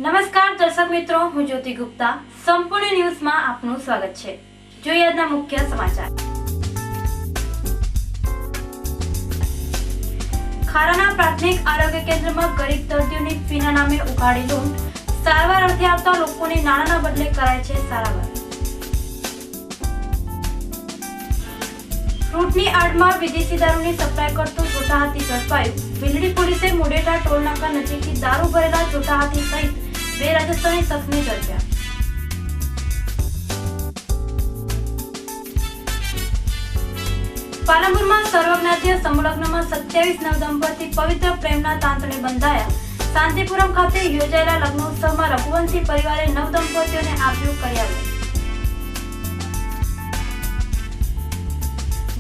નમસ્કાર દર્શક મિત્રો, હું જ્યોતિ ગુપ્તા. સંપૂર્ણ ન્યૂઝમાં આપનું સ્વાગત છે. જોઈએ આજના મુખ્ય સમાચાર. ખારાના પ્રાથમિક આરોગ્ય કેન્દ્રમાં ગરીબ દર્દીઓની ફીના નામે ઉઘાડી લૂંટ. સારવાર અર્થે આવતા લોકોને નાણાંના બદલે કરાય છે સારવાર. ફ્રૂટની આડમાં વિદેશી દારૂની સપ્લાય કરતું છોટા હાથી ઝડપાયું. ભીલડી પોલીસે મુડેટા ટોલ નાકા નજીકથી દારૂ ભરેલા છોટા હાથી સહિત 2 રાજસ્થાની શખ્સને ઝડપ્યા. પાલનપુરમાં સર્વજ્ઞાતીય સમૂહલગ્નમાં 27 નવદંપતિ પવિત્ર પ્રેમના તાંતણે બંધાયા. શાંતિપુરમ ખાતે યોજાયેલા લગ્નોત્સવમાં રઘુવંશી પરિવારે નવદંપતિઓને આપ્યું કરિયાવર.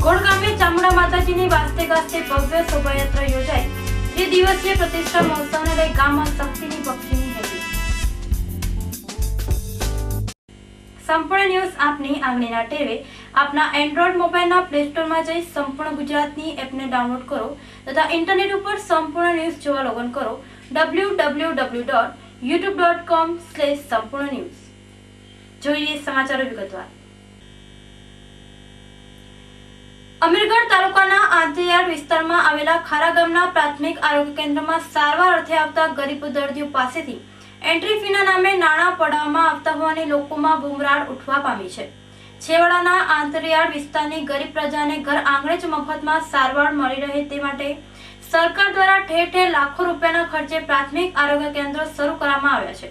ગોળ ગામે ચામુંડા માતાજીની વાસ્તે ગાસ્તે ભવ્ય શોભાયાત્રા યોજાઈ. 3 દિવસીય પ્રતિષ્ઠા મહોત્સવને લઈ ગામમાં શક્તિની ભક્તિની હેલી. સંપૂર્ણ ન્યૂઝ આપની આંગળીના ટેવે આપના એન્ડ્રોઇડ મોબાઈલના પ્લે સ્ટોરમાં જઈ સંપૂર્ણ ગુજરાતની એપને ડાઉનલોડ કરો તથા ઇન્ટરનેટ ઉપર સંપૂર્ણ ન્યૂઝ જોવા લોગિન કરો www.youtube.com/સંપૂર્ણ ન્યૂઝ. જોઈએ સમાચારો વિગતવાર. અમીરગઢ તાલુકાના આંતરિયાળ વિસ્તારમાં આવેલા ખારા ગામના પ્રાથમિક આરોગ્ય કેન્દ્રમાં સારવાર અર્થે આવતા ગરીબ દર્દીઓ પાસેથી એન્ટ્રી ફીના નામે નાણાં પડાવવામાં આવતા હોવાની લોકોમાં બુમરાડ ઉઠવા પામી છે. છેવાડાના આંતરિયાળ વિસ્તારની ગરીબ પ્રજાને ઘર આંગણે જ મફતમાં સારવાર મળી રહે તે માટે સરકાર દ્વારા ઠેર ઠેર લાખો રૂપિયાના ખર્ચે પ્રાથમિક આરોગ્ય કેન્દ્રો શરૂ કરવામાં આવ્યા છે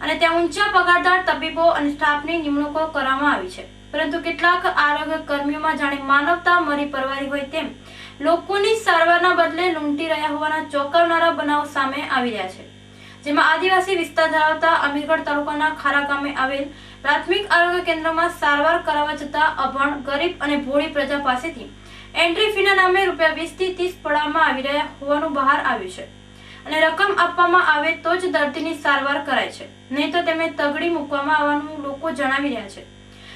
અને ત્યાં ઊંચા પગારદાર તબીબો અને સ્ટાફની નિમણૂકો કરવામાં આવી છે. પરંતુ કેટલાક આરોગ્ય કર્મીઓમાં જાણે માનવતા મરી પરવારી હોય તેમ લોકોની સારવારના બદલે લૂંટી રહ્યા હોવાના ચોંકાવનારા બનાવો સામે આવી રહ્યા છે. જેમાં આદિવાસી વિસ્તાર ધરાવતા અમીરગઢ તાલુકાના ખારા ગામે આવેલ પ્રાથમિક આરોગ્ય કેન્દ્રમાં સારવાર કરાવવા જતા અભણ, ગરીબ અને ભોળી પ્રજા પાસેથી એન્ટ્રી ફીના નામે ₹20 થી 30 પડાવવામાં આવી રહ્યા હોવાનું બહાર આવ્યું છે અને રકમ આપવામાં આવે તો જ દર્દીની સારવાર કરાય છે, નહીં તો તેમને તગડી મૂકવામાં આવવાનું લોકો જણાવી રહ્યા છે.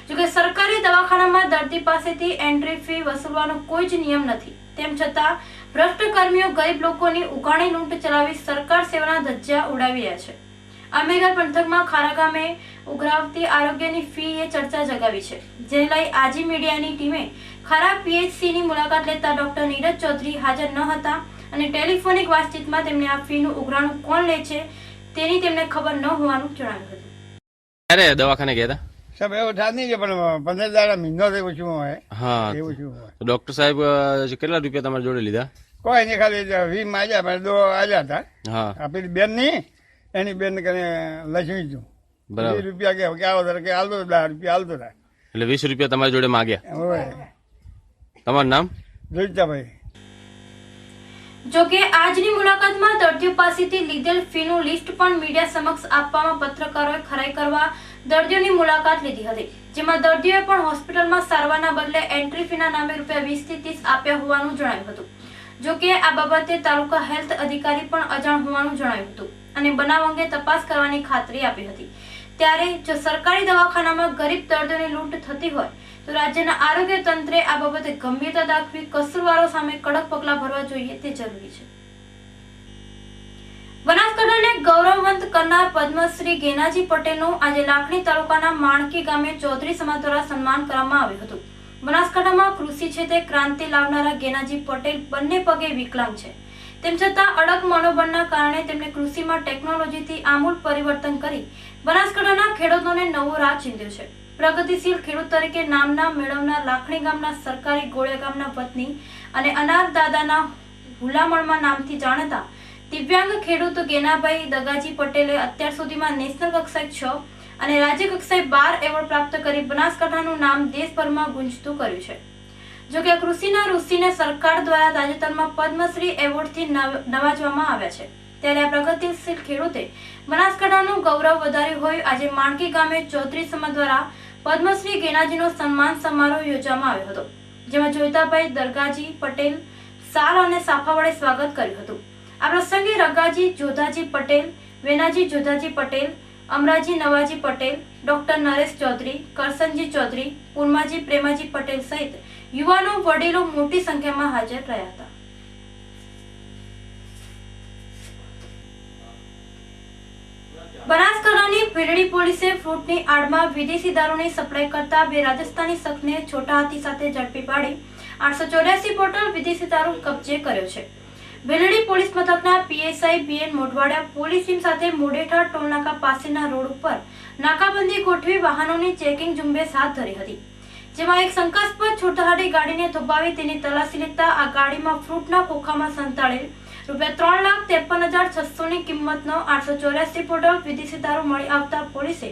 જોકે સરકારી દવાખાનામાં દર્દી પાસેથી એન્ટ્રી ફી વસૂલવાનો કોઈ જ નિયમ નથી. તેમ છતાં ભ્રષ્ટ કર્મીઓ ગરીબ લોકોની ઉઘાણી લૂંટ ચલાવી સરકાર સેવાના ધજ્જા ઉડાવી રહ્યા છે. અમીરગઢ પંથકમાં ખારા ગામે ઉઘરાવતી આરોગ્યની ફી એ ચર્ચા જગાવી છે, જેને લઈ આજી મીડિયાની ટીમે ખારા પીએચસીની મુલાકાત લેતા ડોક્ટર નીરજ ચૌધરી હાજર ન હતા અને ટેલિફોનિક વાતચીતમાં તેમને આ ફીનું ઉઘરાણું કોણ લે છે તેની તેમને ખબર ન હોવાનું જણાવ્યું હતું. ક્યારે દવાખાને ગયા હતા? સાહેબ એવું થાત નહીં છે પણ 15 દાડા મહિનો થયો શું હોય. હા, એવું શું હોય. ડોક્ટર સાહેબ કેટલા રૂપિયા તમારી જોડે લીધા? કોઈ નહીં, ખાલી 20 માં આવ્યા પણ દો આવ્યા હતા. હા, આપણી બેન ની એની બેન કને લક્ષ્મી છું બરાબર. 20 રૂપિયા કે આવો કે હાલતો 10 રૂપિયા હાલતો થાય એટલે 20 રૂપિયા તમારી જોડે માંગ્યા. હોય. તમારું નામ? જોઈતાભાઈ. જોકે આજની મુલાકાતમાં દર્દીઓ પાસેથી લીધેલ ફીનું લિસ્ટ પણ મીડિયા સમક્ષ આપવામાં પત્રકારોએ ખરાઈ કરવા દર્દીઓની મુલાકાત લીધી હતી, જેમાં દર્દીઓએ પણ હોસ્પિટલમાં સારવારના બદલે એન્ટ્રી ફીના નામે ₹20 થી 30 આપ્યા હોવાનું જણાવ્યું હતું. જોકે આ બાબતે તાલુકા હેલ્થ અધિકારી પણ અજાણ હોવાનું જણાવ્યું હતું અને બનાવ અંગે તપાસ કરવાની ખાતરી આપી હતી. ત્યારે જો સરકારી દવાખાનામાં ગરીબ દર્દીઓની લૂંટ થતી હોય તો રાજ્યના આરોગ્ય તંત્રે આ બાબતે ગંભીરતા દાખવી કસૂરવારો સામે કડક પગલાં ભરવા જોઈએ તે જરૂરી છે. બનાસકાંઠાને ગૌરવવંત કરનાર પદ્મશ્રી ગેનાજી પટેલનું આજે લાખણી તાલુકાના માણકી ગામે ચૌધરી સમાજ દ્વારા સન્માન કરવામાં આવ્યું હતું. બનાસકાંઠામાં કૃષિ ક્ષેત્રે ક્રાંતિ લાવનારા ગેનાજી પટેલ બંને પગે વિકલાંગ છે. તેમ છતાં અડગ મનોબળના કારણે તેમણે કૃષિમાં ટેકનોલોજીથી આમૂલ પરિવર્તન કરી બનાસકાંઠાના ખેડૂતોને નવો રાહ ચીંધ્યો છે. પ્રગતિશીલ ખેડૂત તરીકે નામના મેળવનાર લાખણી ગામના સરકારી ગોળિયા ગામના વતની અને અનાર દાદાના હુલામણમાં નામથી જાણીતા દિવ્યાંગ ખેડૂત ગેનાભાઈ દગાજી પટેલે અત્યાર સુધીમાં નેશનલ કક્ષાએ 6 અને રાજ્ય કક્ષાએ 12 એવોર્ડ પ્રાપ્ત કરી બનાસકાંઠાનું નામ દેશભરમાં ગુંજતું કર્યું છે. જોકે કૃષિના ઋષિને સરકાર દ્વારા તાજેતરમાં પદ્મશ્રી એવોર્ડથી નવાજવામાં આવ્યા છે. ત્યારે આ પ્રગતિશીલ ખેડૂતે બનાસકાંઠાનું ગૌરવ વધાર્યું હોય આજે માણકી ગામે ચૌધરી સમાજ દ્વારા પદ્મશ્રી ગેનાજીનો સન્માન સમારોહ યોજવામાં આવ્યો હતો, જેમાં જોઈતાભાઈ દરગાજી પટેલ સાલ અને સાફા વડે સ્વાગત કર્યું હતું. આ પ્રસંગે રગાજી જોધાજી પટેલ, વેનાજી જોધાજી પટેલ, અમરાજી નવાજી પટેલ, ડોક્ટર નરેશ ચૌધરી, કરસનજી ચૌધરી, પૂર્માજી પ્રેમાજી પટેલ સહિત યુવાનો વડીલો મોટી સંખ્યામાં હાજર રહ્યા હતા. બનાસકાંઠાની ભીલડી પોલીસે ફ્રૂટની આડમાં વિદેશી દારૂની સપ્લાય કરતા 2 રાજસ્થાની શખ્સને છોટા હાથી સાથે ઝડપી પાડી 884 બોટલ વિદેશી દારૂ કબજે કર્યો છે. ભીલડી પોલીસ મથકના PSI BN Modhwadia police team સાથે મોડેઠા ટોલનાકા પાસેના રોડ ઉપર નાકાબંધી ગોઠવી વાહનોની ચેકિંગ ઝુંબેશ હાથ ધરી હતી, જેમાં એક શંકાસ્પદ છોટાહાટી ગાડીને થોભાવી તેની તલાશી લેતા આ ગાડીમાં ફ્રૂટના ખોખામાં સંતાડેલ ₹3,53,600 ની કિંમતનો 884 બોટલ વિદેશી દારૂ મળી આવતા પોલીસે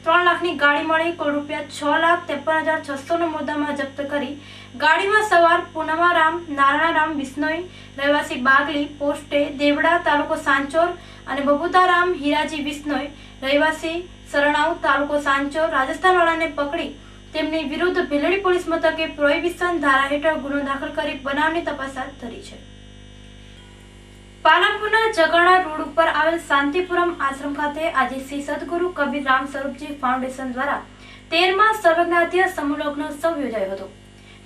3 લાખની ગાડી મળી કુલ ₹6,53,600 નો મુદ્દામાં જપ્ત કરી ગાડીમાં સવાર પૂનમારામ નારાયણરામ બિશ્નોઈ રહેવાસી બાગલી પોસ્ટે દેવડા તાલુકો સાંચોર અને બબુતારામ હીરાજી બિશ્નોઈ રહેવાસી સરણાવ તાલુકો સાંચોર રાજસ્થાનવાળાને પકડી તેમની વિરુદ્ધ ભીલડી પોલીસ મથકે પ્રોહિબિશન ધારા હેઠળ ગુનો દાખલ કરી બનાવની તપાસ હાથ ધરી છે. પાલનપુરના જગાણા રોડ ઉપર આવેલ શાંતિપુરમ આશ્રમ ખાતે આજે શ્રી સદગુરુ કબીર રામ સ્વરૂપજી ફાઉન્ડેશન દ્વારા 13મા સર્વજ્ઞાધ્ય સમૂહ લગ્નોત્સવ યોજાયો હતો,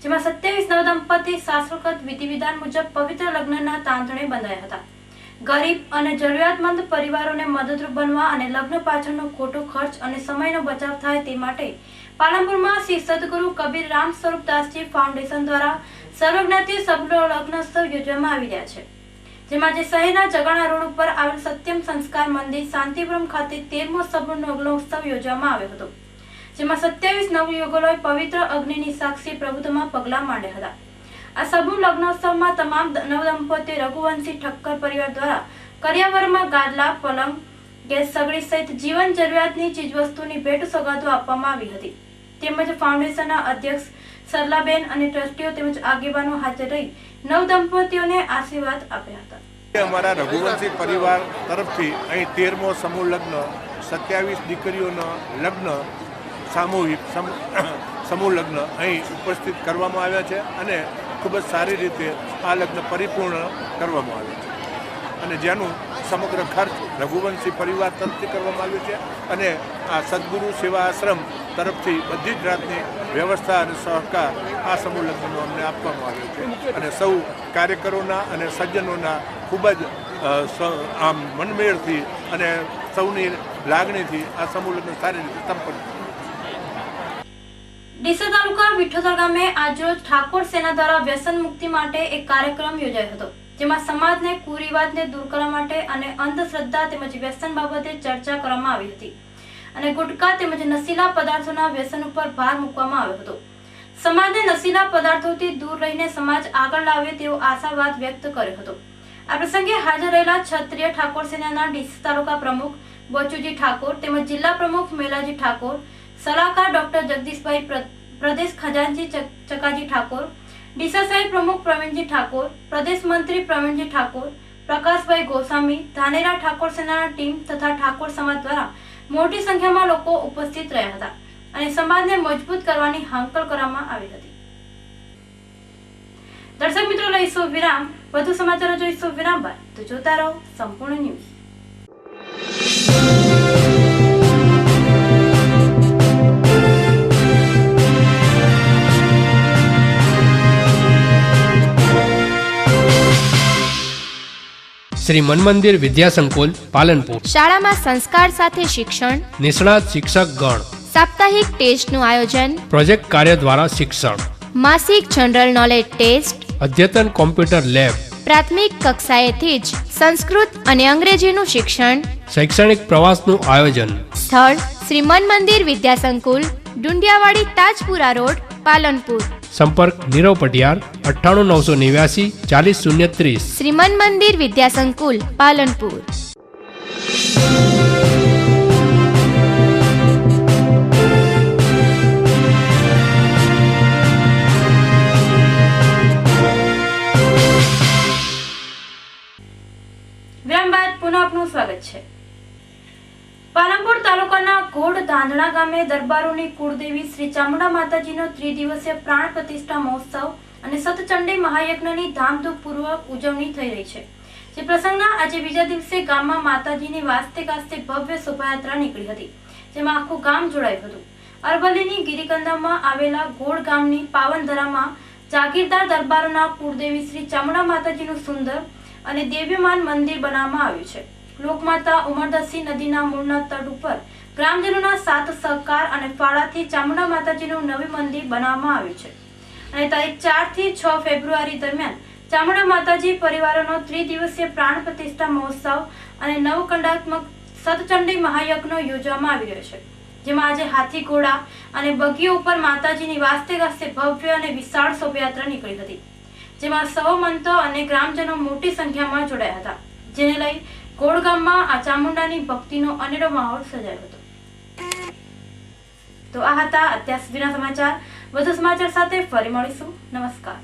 જેમાં 27 નવદંપતિ શાસ્ત્રોક્ત વિધિ વિધાન મુજબ પવિત્ર લગ્નના તાંતણે બંધાયા હતા. ગરીબ અને જરૂરિયાતમંદ પરિવારોને મદદરૂપ બનવા અને લગ્ન પાછળનો ખોટો ખર્ચ અને સમયનો બચાવ થાય તે માટે પાલનપુરમાં શ્રી સદગુરુ કબીર રામ સ્વરૂપદાસજી ફાઉન્ડેશન દ્વારા સર્વજ્ઞાધ્ય સમૂહ લગ્નોત્સવ યોજવામાં આવી રહ્યા છે, જેમાં જે શહેરના જગાણા રોડ ઉપર આવેલ સત્યમ સંસ્કાર મંદિર શાંતિપુરમ ખાતે 13મો સમૂહ લગ્નોત્સવ યોજવામાં આવ્યો હતો, જેમાં 27 નવયુગલોએ પવિત્ર અગ્નિની સાક્ષી પ્રભુત્વમાં પગલાં માંડ્યા હતા. આ સમૂહ લગ્નોત્સવમાં તમામ નવદંપતીઓ રઘુવંશી ઠક્કર પરિવાર દ્વારા કરિયાવરમાં ગાદલા, પલંગ, ગેસ સગડી સહિત જીવન જરૂરિયાતની ચીજવસ્તુની ભેટ સોગાદો આપવામાં આવી હતી, તેમજ ફાઉન્ડેશનના અધ્યક્ષ સરલાબેન અને ટ્રસ્ટીઓ તેમજ આગેવાનો હાજર રહી નવદંપતીઓને આશીર્વાદ આપ્યા હતા. અમારા રઘુવંશી પરિવાર તરફથી અહીં 13મો સમૂહ લગ્ન 27 દીકરીઓના લગ્ન સામૂહિક સમૂહ લગ્ન અહીં ઉપસ્થિત કરવામાં આવ્યા છે અને ખૂબ જ સારી રીતે આ લગ્ન પરિપૂર્ણ કરવામાં આવ્યું છે અને જેનું સમગ્ર ખર્ચ રઘુવંશી પરિવાર તરફથી કરવામાં આવ્યો છે અને આ સદગુરુ સેવા આશ્રમ તરફથી બધી જ જાતની વ્યવસ્થા અને સહકાર આ સમૂહ લગ્નનો અમને આપવામાં આવ્યો છે અને સૌ કાર્યકરોના અને સજ્જનોના ખૂબ જ આમ મનમેળથી અને સૌની લાગણીથી આ સમૂહ લગ્ન સારી રીતે સંપન્ન. ડીસા તાલુકા વિઠોદર ગામે આજરોજ ઠાકોર સેના દ્વારા વ્યસન મુક્તિ માટે એક કાર્યક્રમ યોજાયો હતો, જેમાં સમાજને કુરિવાજને દૂર કરવા માટે અને અંધશ્રદ્ધા તેમજ વ્યસન બાબતે ચર્ચા કરવામાં આવી હતી અને ગુટકા તેમજ નશીલા પદાર્થોના વ્યસન ઉપર ભાર મૂકવામાં આવ્યો હતો. સમાજને નશીલા પદાર્થોથી દૂર રહીને સમાજ આગળ લાવે તેવો આશાવાદ વ્યક્ત કર્યો હતો. આ પ્રસંગે હાજર રહેલા ક્ષત્રિય ઠાકોર સેનાના ડીસા તાલુકા પ્રમુખ બચુજી ઠાકોર તેમજ જિલ્લા પ્રમુખ મેલાજી ઠાકોર, સલાહકાર ડોક્ટર જગદીશભાઈ, પ્રદેશ ખજાનચી ચકાજી ઠાકોર, ડીસા સાહેબ પ્રમુખ પ્રવીણજી ઠાકોર, પ્રદેશ મંત્રી પ્રવીણજી ઠાકોર, પ્રકાશભાઈ ગોસ્વામી, ધાનેરા ઠાકોર સેનાના ટીમ તથા ઠાકોર સમાજ દ્વારા મોટી સંખ્યામાં લોકો ઉપસ્થિત રહ્યા હતા અને સમાજને મજબૂત કરવાની હાંકલ કરવામાં આવી હતી. દર્શક મિત્રો, લઈશું વિરામ. વધુ સમાચારો જોઈશું વિરામ બાદ, તો જોતા રહો સંપૂર્ણ ન્યૂઝ. શ્રી મનમંદિર વિદ્યાસંકુલ પાલનપુર. શાળામાં સંસ્કાર સાથે શિક્ષણ, નિષ્ણાત શિક્ષક ગણ, સાપ્તાહિક ટેસ્ટનું આયોજન, પ્રોજેક્ટ કાર્ય દ્વારા શિક્ષણ, માસિક જનરલ નોલેજ ટેસ્ટ, અદ્યતન કોમ્પ્યુટર લેબ, પ્રાથમિક કક્ષાએથી જ સંસ્કૃત અને અંગ્રેજીનું શિક્ષણ, શૈક્ષણિક પ્રવાસનું આયોજન. સ્થળ શ્રી મનમંદિર વિદ્યાસંકુલ, ડુંડિયાવાડી, તાજપુરા રોડ, પાલનપુર. સંપર્ક નીરવ પટિયાર 98 989 40 030. શ્રી મનમંદિર વિદ્યાસંકુલ પાલનપુર. વિરામ બાદ પુનઃ આપનું સ્વાગત છે. પાલનપુર તાલુકાના ઘોડ ધાંધણા ગામે દરબારોની કુળદેવી શ્રી ચામુંડા માતાજીનો 3 દિવસીય પ્રાણ પ્રતિષ્ઠા મહોત્સવ અને સતચંડી મહાયજ્ઞની ધામધૂમપૂર્વક ઉજવણી થઈ રહી છે. જે પ્રસંગના આજે બીજા દિવસે ગામમાં માતાજીની વાસ્તે ગાસ્તે ભવ્ય શોભાયાત્રા નીકળી હતી, જેમાં આખું ગામ જોડાયું હતું. અરવલ્લીની ગિરિકંદમાં આવેલા ઘોડ ગામની પાવનધરામાં જાગીરદાર દરબારોના કુળદેવી શ્રી ચામુંડા માતાજીનું સુંદર અને દેવ્યમાન મંદિર બનાવવામાં આવ્યું છે. લોકમાતા ઉમરદસી નદીના મૂળના તટ ઉપર ગ્રામજનોના સાથ સહકાર અને ફાળાથી ચામુંડા માતાજીનું નવી મંદિર બનાવવામાં આવ્યું છે અને તારીખ 4 થી 6 ફેબ્રુઆરી દરમિયાન ચામુંડા માતાજી પરિવારોનો ત્રિદિવસીય પ્રાણ પ્રતિષ્ઠા મહોત્સવ અને નવકંડાત્મક સતચંડી મહાયજ્ઞ યોજવામાં આવી રહ્યો છે, જેમાં આજે હાથી, ઘોડા અને બગીઓ ઉપર માતાજીની વાસ્તે ગાસ્તે ભવ્ય અને વિશાળ શોભાયાત્રા નીકળી હતી, જેમાં સૌ મંતો અને ગ્રામજનો મોટી સંખ્યામાં જોડાયા હતા, જેને લઈ ગોળ ગામમાં આ ચામુંડાની ભક્તિનો અનેરો માહોલ સર્જાયો હતો. તો આ હતા અત્યાર સુધીના સમાચાર. વધુ સમાચાર સાથે ફરી મળીશું. નમસ્કાર.